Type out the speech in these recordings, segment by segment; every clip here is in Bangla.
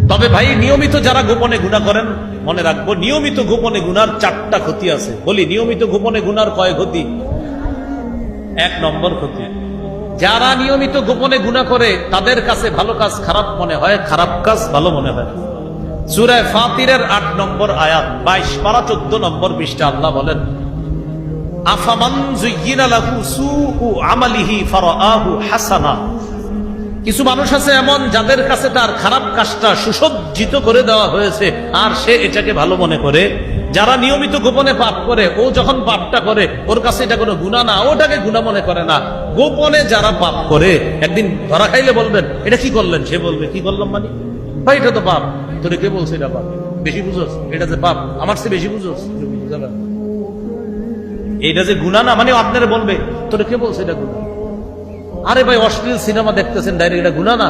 তবে ভাই নিয়মিত যারা গোপনে গুনাহ করেন মনে রাখবো, নিয়মিত গোপনে গুনার 4টা ক্ষতি আছে। বলি, নিয়মিত গোপনে গুনার কয় ক্ষতি? 1 নম্বর ক্ষতি, যারা নিয়মিত গোপনে গুনাহ করে তাদের কাছে ভালো কাজ খারাপ মনে হয়, খারাপ কাজ ভালো মনে হয়। সূরা ফাতিরের 8 নম্বর আয়াত, 22 পারা 14 নম্বর পৃষ্ঠা আল্লাহ বলেন, আফামান যুয়্যিনা লাহু সুউ আমালিহি ফারাআহু হাসানা। কিছু মানুষ আছে এমন যাদের কাছে তার খারাপ কাজটা সুসজ্জিত করে দেওয়া হয়েছে আর সে এটাকে ভালো মনে করে। যারা নিয়মিত গোপনে পাপ করে, ও যখন পাপটা করে ওর কাছে এটা কোনো গুনাহ না, ওটাকে গুনাহ মনে করে না। গোপনে যারা পাপ করে একদিন ধরা খাইলে বলবেন এটা কি করলেন, সে বলবে কি করলাম মানে ভাই এটা তো পাপ। তোরে কে বলছে এটা পাপ? বেশি বুঝোস, এটা যে পাপ আমার চেয়ে বেশি বুঝোস। এটা যে গুনাহ না মানে আপনারা বলবে তোরে কে বলছে এটা গুনাহ। আরে ভাই অশ্লীল সিনেমা দেখতেছেন ডাইরেক্ট, এটা গুনাহ না?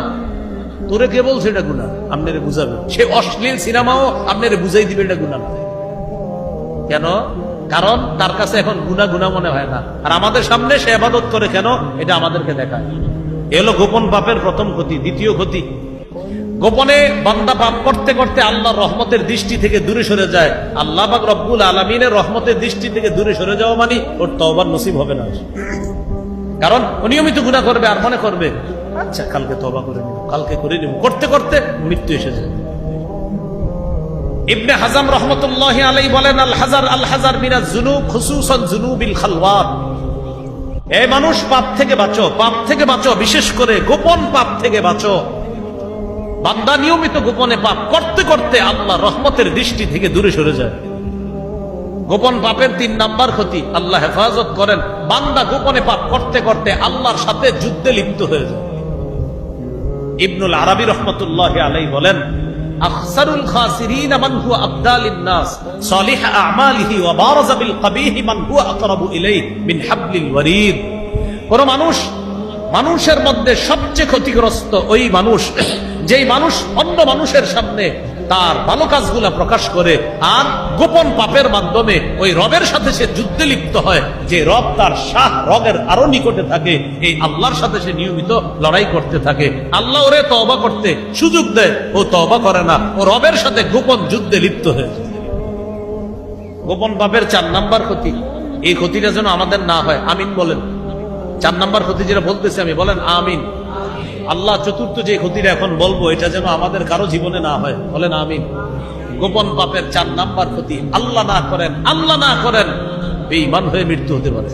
তোরে কে বলছে এটা গুনাহ? আপনারে বুঝাবে সে। অশ্লীল সিনেমাও আপনারে বুঝাই দিবে এটা গুনাহ। কেন? কারণ তার কাছে এখন গুনাহ গুনাহ মনে হয় না, আর আমাদের সামনে সে ইবাদত করে কেন, এটা আমাদেরকে দেখায়। এ হলো গোপন পাপের প্রথম ক্ষতি। দ্বিতীয় ক্ষতি, গোপনে বান্দা পাপ করতে করতে আল্লাহর রহমতের দৃষ্টি থেকে দূরে সরে যায়। আল্লাহ পাক রব্বুল আলামিনের রহমতের দৃষ্টি থেকে দূরে সরে যাওয়া মানে ওর তওবার নসিব হবে না। কারণ ও নিয়মিত গুনাহ করবে আর মনে করবে আচ্ছা কালকে তওবা করে নিব, কালকে করে নিব, করতে করতে মৃত্যু এসে যায়। ইবনে হাজাম রাহমাতুল্লাহি আলাইহি বলেন, আল হাজার মিনাজ যুনুব খুসুসান যুনুবিল খালওয়াত। এই মানুষ পাপ থেকে বাঁচো, পাপ থেকে বাঁচো, বিশেষ করে গোপন পাপ থেকে বাঁচো। বান্দা নিয়মিত গোপনে পাপ করতে করতে আল্লাহ রহমতের দৃষ্টি থেকে দূরে সরে যায়। গোপন পাপের 3 নাম্বার ক্ষতি, আল্লাহ হেফাজত করেন, বান্দা গোপনে পাপ করতে করতে আল্লাহর সাথে যুদ্ধে লিপ্ত হয়ে যায়। ইবনুল আরাবী রাহমাতুল্লাহি আলাইহি বলেন, আখসারুল খাসিরিন মান হুয়া আবদালিন নাস সালিহ আমালিহি ওয়া বারাযা বিল কবিহি মান হুয়া আকরাবু ইলাইহি মিন হাবলিল ওয়ারিদ। কোন মানুষের মধ্যে সবচেয়ে ক্ষতিগ্রস্ত ওই মানুষ যেই মানুষ অন্য মানুষের সামনে তার ভালো কাজগুলা প্রকাশ করে আর গোপন পাপের মাধ্যমে ওই রবের সাথে সে যুদ্ধে লিপ্ত হয়। যে রব তার শাহ রবের আরো নিকটে থাকে, এই আল্লাহর সাথে সে নিয়মিত লড়াই করতে থাকে। আল্লাহ ওরে তওবা করতে সুযোগ দেয়, ও তওবা করে না, ও রবের সাথে গোপন যুদ্ধে লিপ্ত হয়ে যায়। গোপন পাপের 4 নাম্বার ক্ষতি, এই ক্ষতিটা যেন আমাদের না হয়। আমিন বলেন। 4 নাম্বার ক্ষতি যেটা বলতেছি আমি, বলেন আমিন। আল্লাহ চতুর্থ যে ক্ষতিটা এখন বলবো এটা যেন আমাদের কারো জীবনে না হয়, বলেন আমিন। গোপন পাপের 4 নাম্বার ক্ষতি, আল্লাহ না করেন বেঈমান হয়ে মৃত্যু হতে পারে।